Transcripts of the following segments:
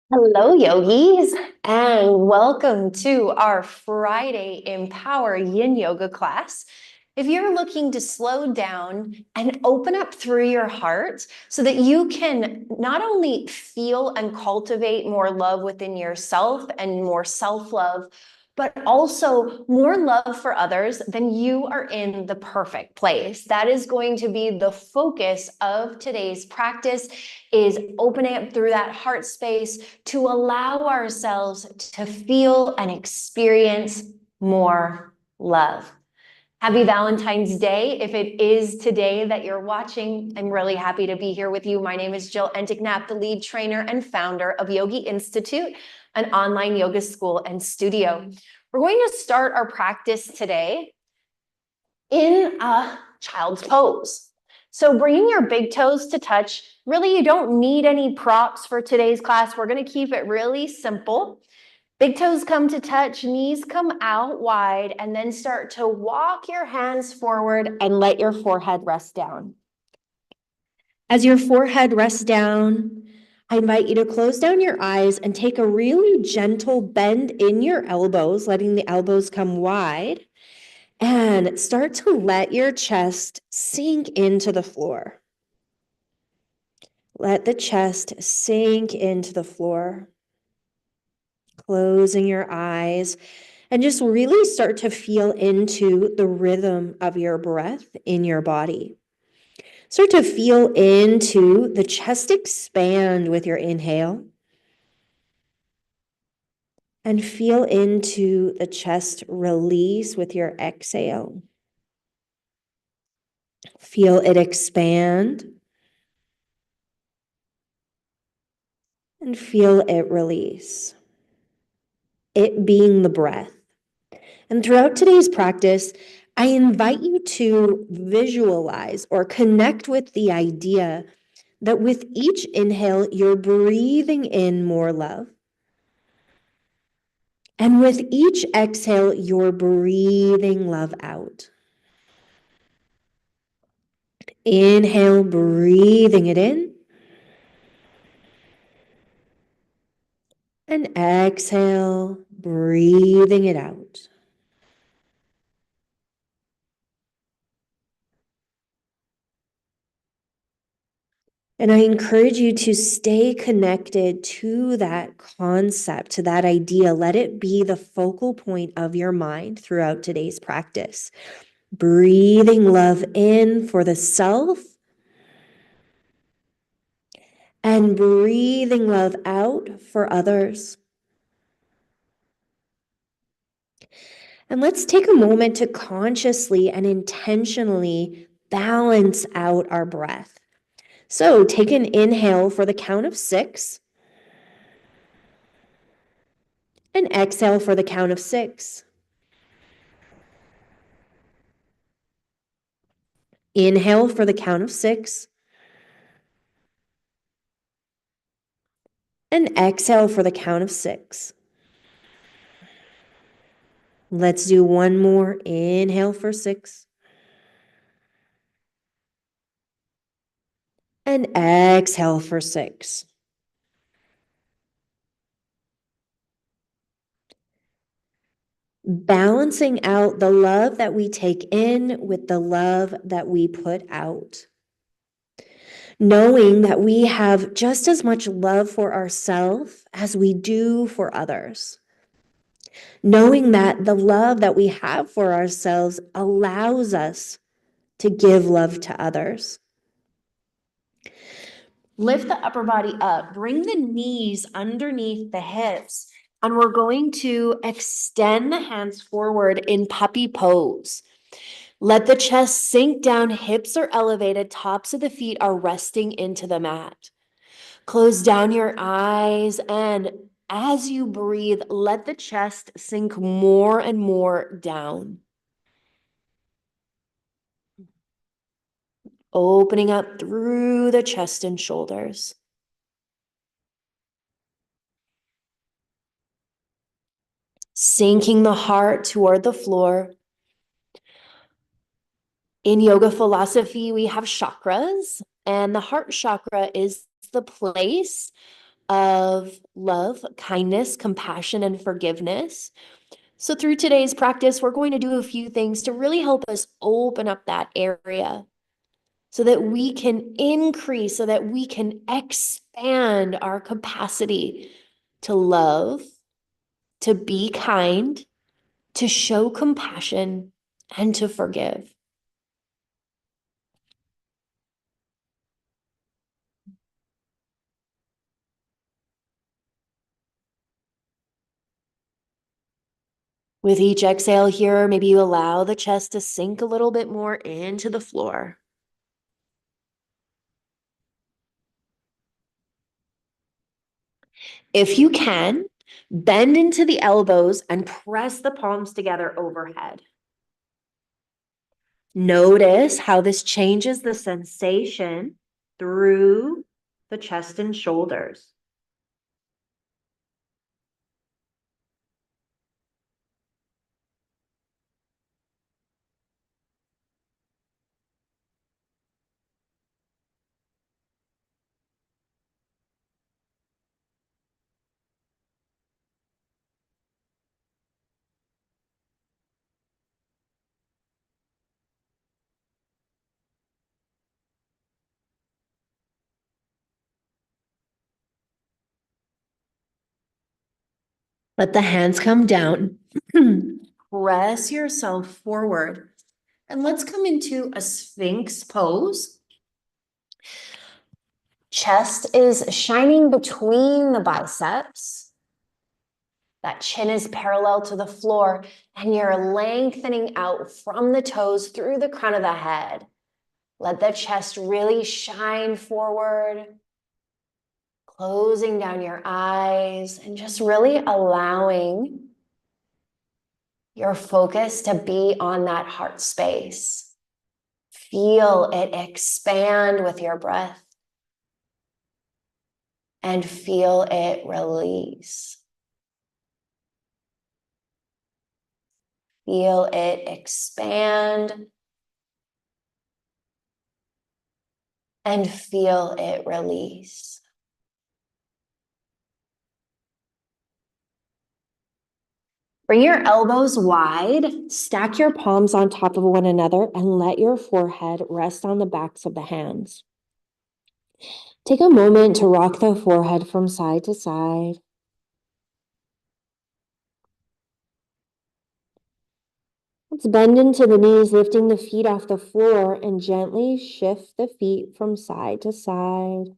Hello, yogis, and welcome to our Friday Empower Yin Yoga class. If you're looking to slow down and open up through your heart so that you can not only feel and cultivate more love within yourself and more self-love, but also more love for others, then you are in the perfect place. That is going to be the focus of today's practice, is opening up through that heart space to allow ourselves to feel and experience more love. Happy Valentine's Day. If it is today that you're watching, I'm really happy to be here with you. My name is Jill Enticknap, the lead trainer and founder of Yogi Institute, an online yoga school and studio. We're going to start our practice today in a child's pose. So bringing your big toes to touch. Really, you don't need any props for today's class. We're going to keep it really simple. Big toes come to touch, knees come out wide, and then start to walk your hands forward and let your forehead rest down. As your forehead rests down, I invite you to close down your eyes and take a really gentle bend in your elbows, letting the elbows come wide, and start to let your chest sink into the floor. Let the chest sink into the floor. Closing your eyes and just really start to feel into the rhythm of your breath in your body. Start to feel into the chest expand with your inhale and feel into the chest release with your exhale. Feel it expand and feel it release. It being the breath. And throughout today's practice, I invite you to visualize or connect with the idea that with each inhale, you're breathing in more love. And with each exhale, you're breathing love out. Inhale, breathing it in. And exhale, breathing it out. And I encourage you to stay connected to that concept, to that idea. Let it be the focal point of your mind throughout today's practice. Breathing love in for the self and breathing love out for others. And let's take a moment to consciously and intentionally balance out our breath. So take an inhale for the count of 6 and exhale for the count of 6. Inhale for the count of 6 and exhale for the count of 6. Let's do one more. Inhale for 6 and exhale for 6. Balancing out the love that we take in with the love that we put out. Knowing that we have just as much love for ourselves as we do for others. Knowing that the love that we have for ourselves allows us to give love to others. Lift the upper body up, bring the knees underneath the hips, and we're going to extend the hands forward in puppy pose. Let the chest sink down, hips are elevated, tops of the feet are resting into the mat. Close down your eyes, and as you breathe, let the chest sink more and more down. Opening up through the chest and shoulders. Sinking the heart toward the floor. In yoga philosophy, we have chakras, and the heart chakra is the place of love, kindness, compassion, and forgiveness. So through today's practice, we're going to do a few things to really help us open up that area so that we can increase, so that we can expand our capacity to love, to be kind, to show compassion, and to forgive. With each exhale here, maybe you allow the chest to sink a little bit more into the floor. If you can, bend into the elbows and press the palms together overhead. Notice how this changes the sensation through the chest and shoulders. Let the hands come down. Press yourself forward. And let's come into a Sphinx pose. Chest is shining between the biceps. That chin is parallel to the floor, and you're lengthening out from the toes through the crown of the head. Let the chest really shine forward, closing down your eyes and just really allowing your focus to be on that heart space. Feel it expand with your breath and feel it release. Feel it expand and feel it release. Bring your elbows wide, stack your palms on top of one another, and let your forehead rest on the backs of the hands. Take a moment to rock the forehead from side to side. Let's bend into the knees, lifting the feet off the floor, and gently shift the feet from side to side.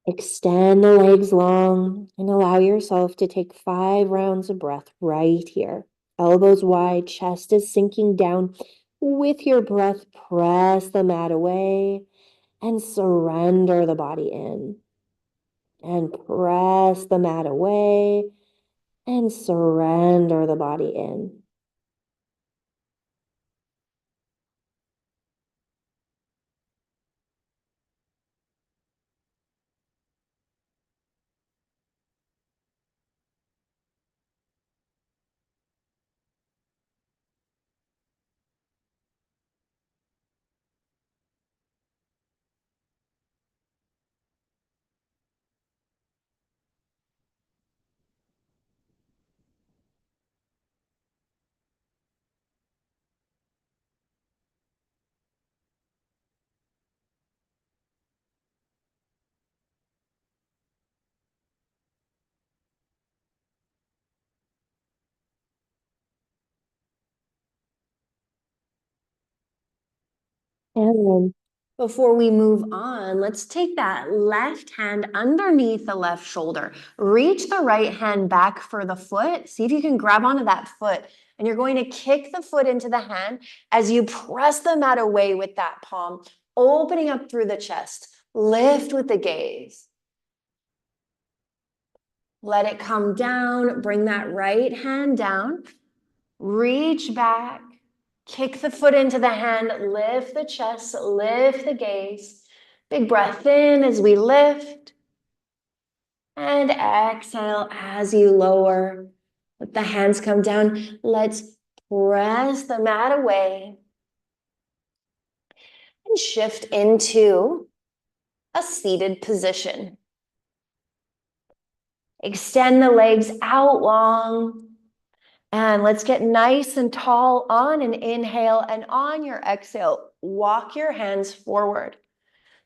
Extend the legs long and allow yourself to take 5 rounds of breath right here. Elbows wide, chest is sinking down. With your breath, press the mat away and surrender the body in. And press the mat away and surrender the body in. And before we move on, let's take that left hand underneath the left shoulder. Reach the right hand back for the foot. See if you can grab onto that foot. And you're going to kick the foot into the hand as you press the mat away with that palm, opening up through the chest. Lift with the gaze. Let it come down. Bring that right hand down. Reach back. Kick the foot into the hand, lift the chest, lift the gaze. Big breath in as we lift. And exhale as you lower. Let the hands come down. Let's press the mat away. And shift into a seated position. Extend the legs out long. And let's get nice and tall on an inhale, and on your exhale, walk your hands forward.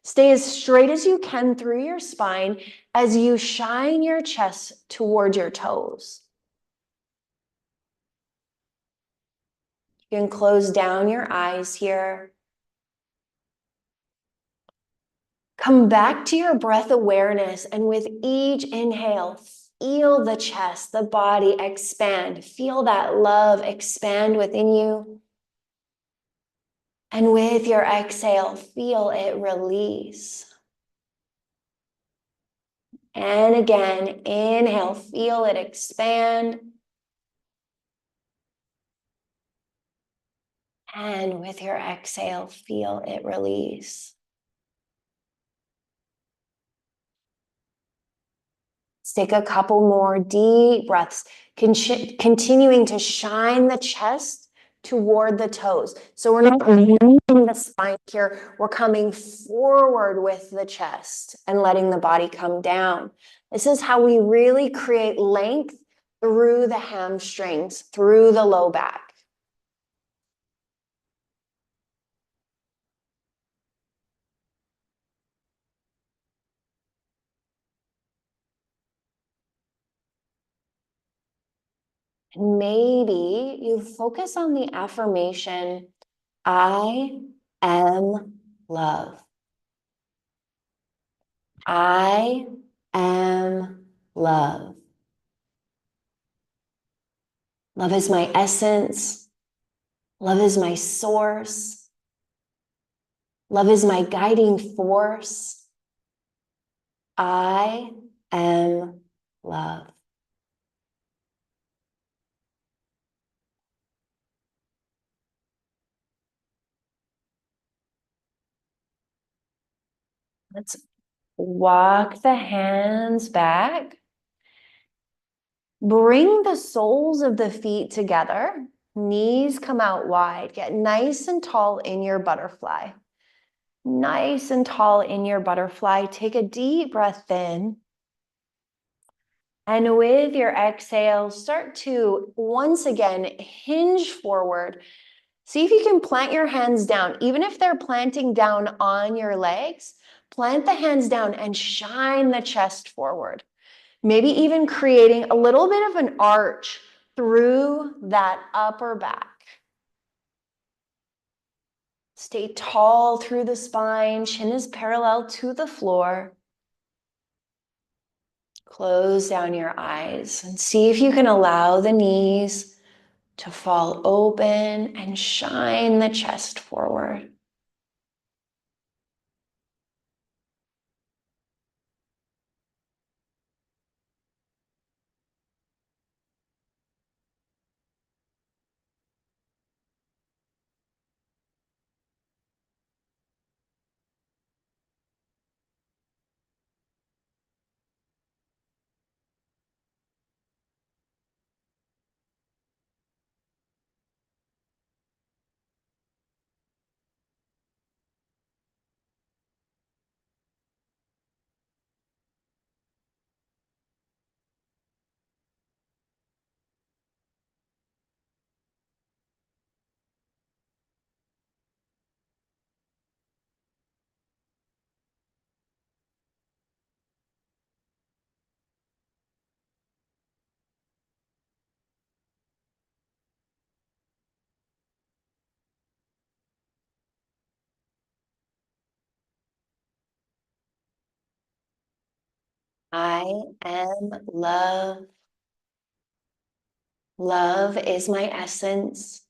Stay as straight as you can through your spine as you shine your chest toward your toes. You can close down your eyes here. Come back to your breath awareness, and with each inhale, feel the chest, the body expand. Feel that love expand within you. And with your exhale, feel it release. And again, inhale, feel it expand. And with your exhale, feel it release. Let's take a couple more deep breaths, continuing to shine the chest toward the toes. So we're not leaning the spine here. We're coming forward with the chest and letting the body come down. This is how we really create length through the hamstrings, through the low back. And maybe you focus on the affirmation, I am love. I am love. Love is my essence. Love is my source. Love is my guiding force. I am love. Let's walk the hands back. Bring the soles of the feet together. Knees come out wide. Get nice and tall in your butterfly. Nice and tall in your butterfly. Take a deep breath in. And with your exhale, start to once again hinge forward. See if you can plant your hands down. Even if they're planting down on your legs, plant the hands down and shine the chest forward. Maybe even creating a little bit of an arch through that upper back. Stay tall through the spine. Chin is parallel to the floor. Close down your eyes and see if you can allow the knees to fall open and shine the chest forward. I am love. Love is my essence.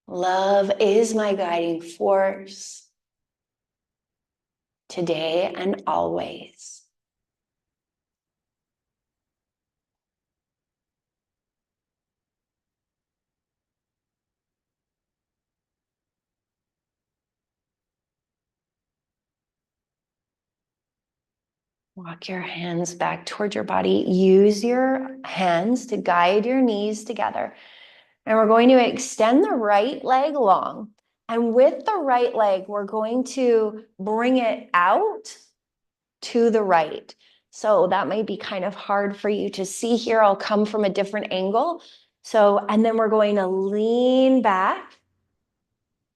Love is my guiding force today and always. Walk your hands back towards your body. Use your hands to guide your knees together. And we're going to extend the right leg long. And with the right leg, we're going to bring it out to the right. So that might be kind of hard for you to see here. I'll come from a different angle. And then we're going to lean back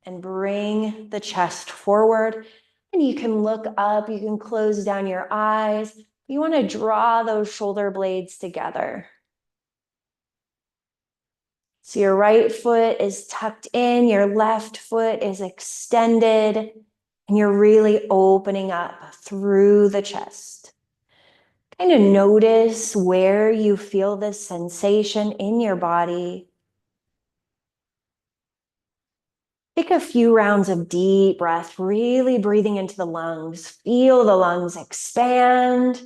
and bring the chest forward. And you can look up, you can close down your eyes. You want to draw those shoulder blades together. So your right foot is tucked in, your left foot is extended, and you're really opening up through the chest. Kind of notice where you feel this sensation in your body. Take a few rounds of deep breath, really breathing into the lungs. Feel the lungs expand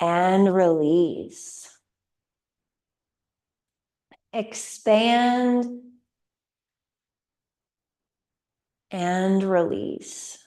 and release. Expand and release.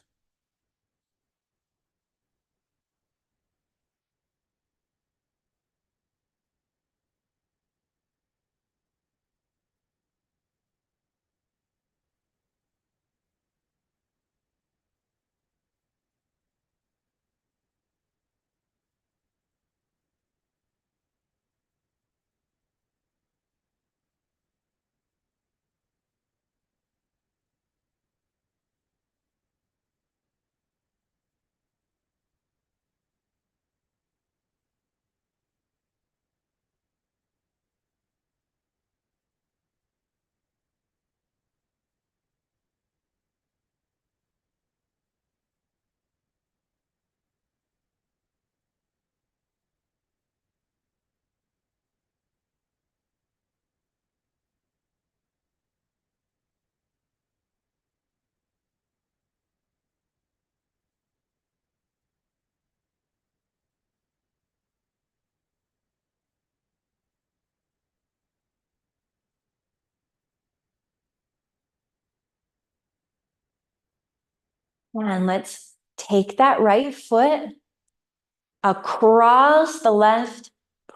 And let's take that right foot across the left,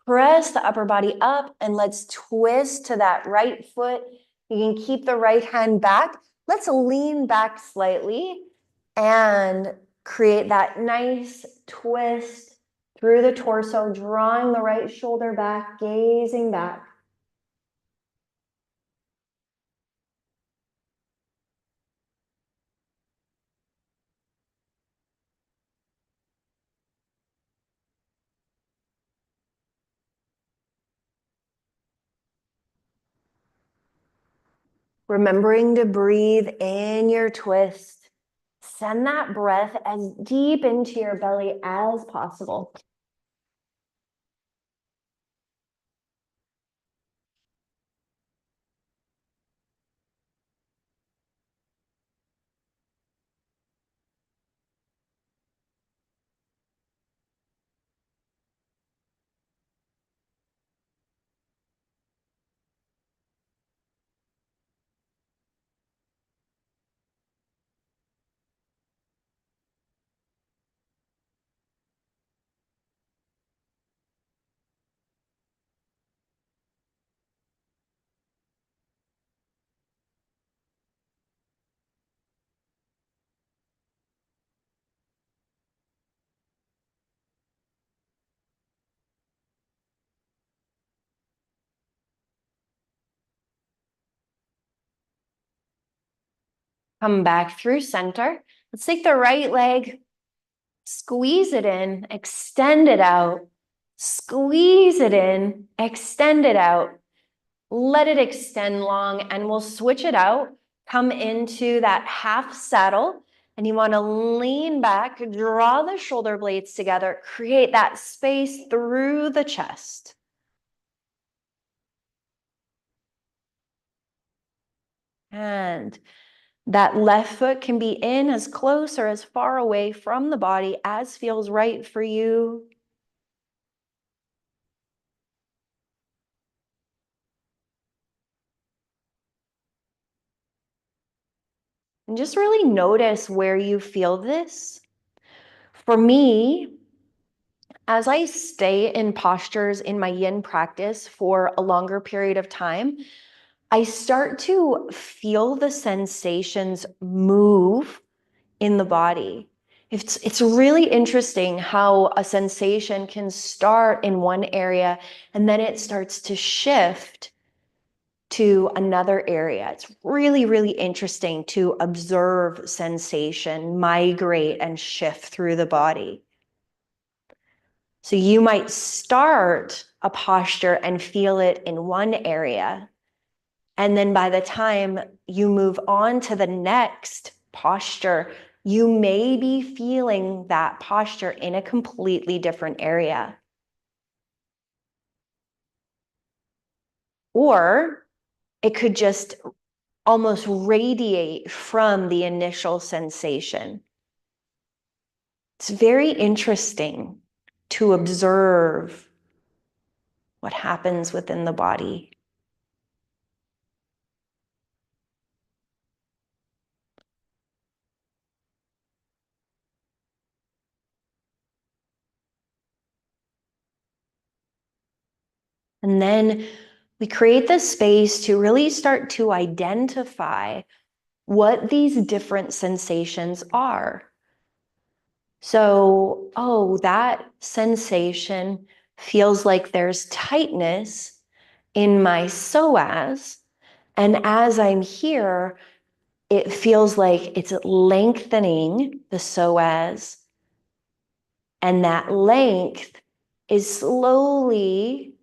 press the upper body up, and let's twist to that right foot. You can keep the right hand back. Let's lean back slightly and create that nice twist through the torso, drawing the right shoulder back, gazing back. Remembering to breathe in your twist. Send that breath as deep into your belly as possible. Come back through center. Let's take the right leg, squeeze it in, extend it out, squeeze it in, extend it out. Let it extend long, and we'll switch it out. Come into that half saddle, and you want to lean back, draw the shoulder blades together, create that space through the chest. And that left foot can be in as close or as far away from the body as feels right for you. And just really notice where you feel this. For me, as I stay in postures in my yin practice for a longer period of time, I start to feel the sensations move in the body. It's really interesting how a sensation can start in one area and then it starts to shift to another area. It's really, really interesting to observe sensation migrate and shift through the body. So you might start a posture and feel it in one area. And then by the time you move on to the next posture, you may be feeling that posture in a completely different area. Or it could just almost radiate from the initial sensation. It's very interesting to observe what happens within the body. And then we create the space to really start to identify what these different sensations are. So, oh, that sensation feels like there's tightness in my psoas. And as I'm here, it feels like it's lengthening the psoas. And that length is slowly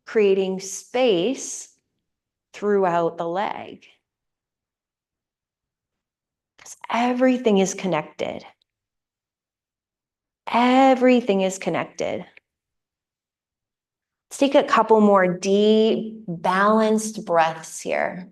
creating space throughout the leg. Because everything is connected. Everything is connected. Let's take a couple more deep, balanced breaths here.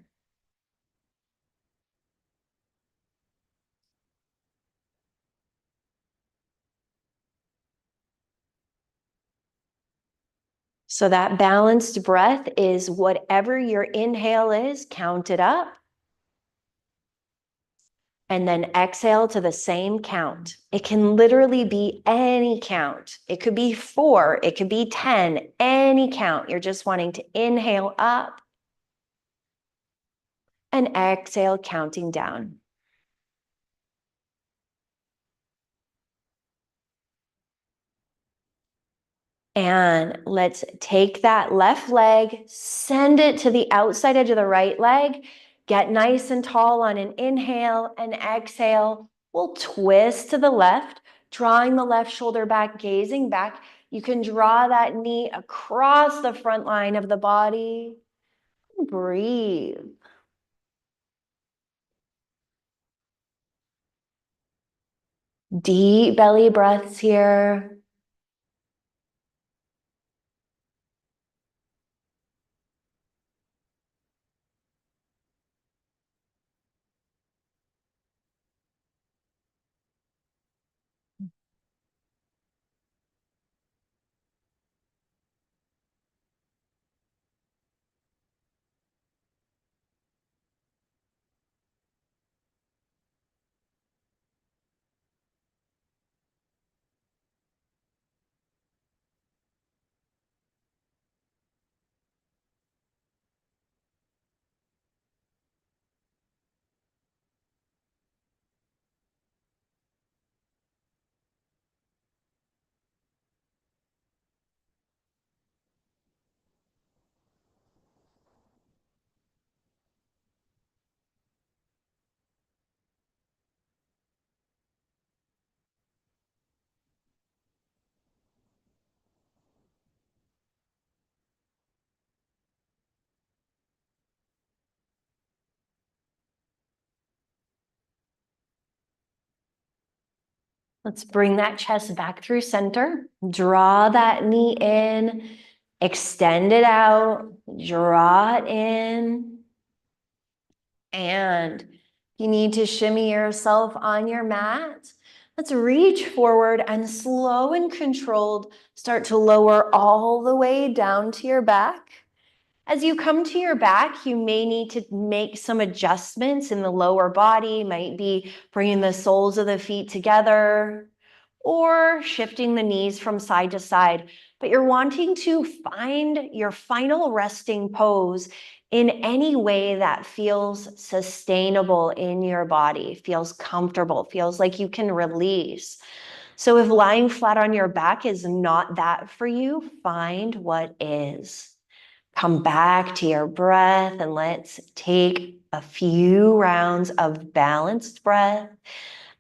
So that balanced breath is whatever your inhale is, count it up. And then exhale to the same count. It can literally be any count. It could be 4, it could be 10, any count. You're just wanting to inhale up and exhale, counting down. And let's take that left leg, send it to the outside edge of the right leg, get nice and tall on an inhale and exhale. We'll twist to the left, drawing the left shoulder back, gazing back. You can draw that knee across the front line of the body. Breathe. Deep belly breaths here. Let's bring that chest back through center. Draw that knee in, extend it out, draw it in. And you need to shimmy yourself on your mat. Let's reach forward and slow and controlled start to lower all the way down to your back. As you come to your back, you may need to make some adjustments in the lower body, might be bringing the soles of the feet together, or shifting the knees from side to side. But you're wanting to find your final resting pose in any way that feels sustainable in your body, feels comfortable, feels like you can release. So if lying flat on your back is not that for you, find what is. Come back to your breath and let's take a few rounds of balanced breath,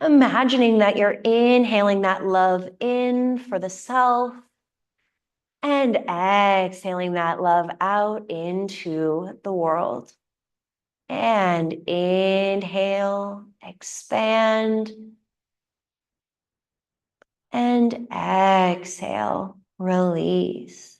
imagining that you're inhaling that love in for the self and exhaling that love out into the world. And inhale, expand, and exhale, release.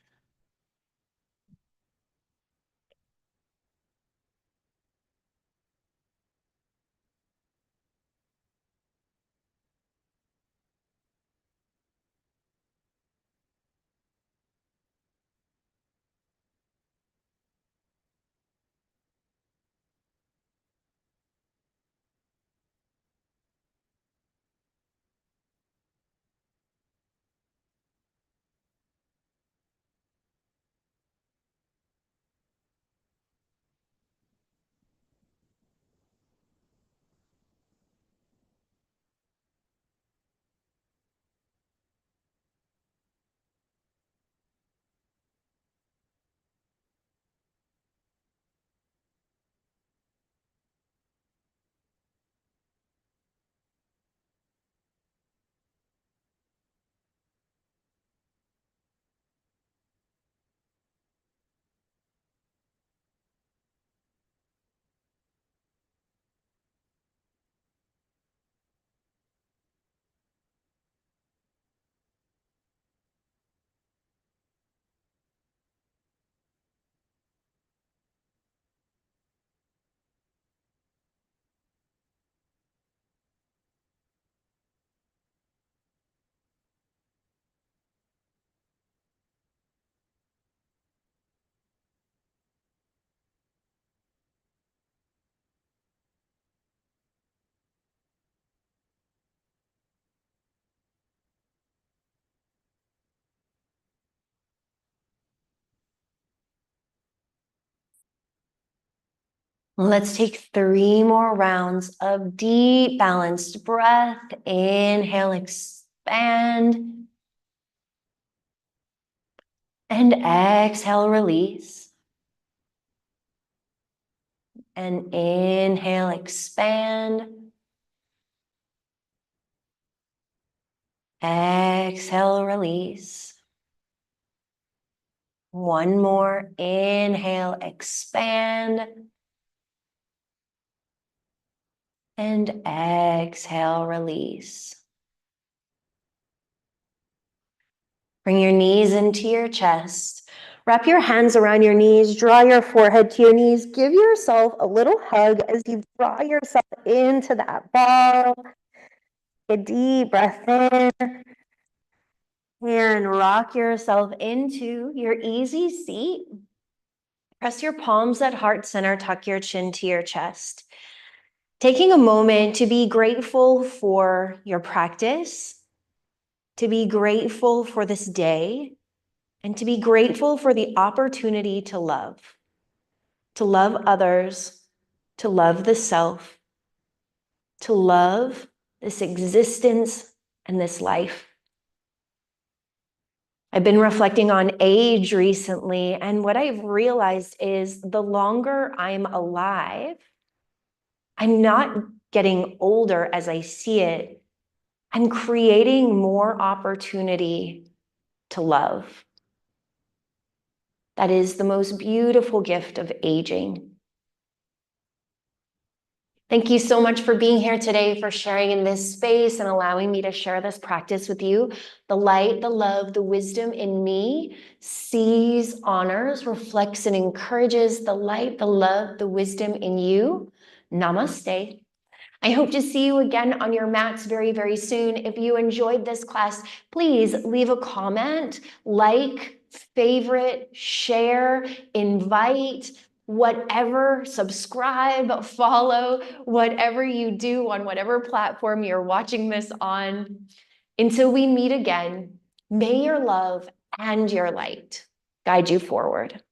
Let's take 3 more rounds of deep, balanced breath. Inhale, expand. And exhale, release. And inhale, expand. Exhale, release. One more. Inhale, expand. And exhale, release. Bring your knees into your chest. Wrap your hands around your knees. Draw your forehead to your knees. Give yourself a little hug as you draw yourself into that ball. A deep breath in. And rock yourself into your easy seat. Press your palms at heart center. Tuck your chin to your chest. Taking a moment to be grateful for your practice, to be grateful for this day, and to be grateful for the opportunity to love others, to love the self, to love this existence and this life. I've been reflecting on age recently, and what I've realized is the longer I'm alive, I'm not getting older as I see it. I'm creating more opportunity to love. That is the most beautiful gift of aging. Thank you so much for being here today, for sharing in this space and allowing me to share this practice with you. The light, the love, the wisdom in me sees, honors, reflects, and encourages the light, the love, the wisdom in you. Namaste. I hope to see you again on your mats very, very soon. If you enjoyed this class, please leave a comment, like, favorite, share, invite, whatever, subscribe, follow, whatever you do on whatever platform you're watching this on. Until we meet again, may your love and your light guide you forward.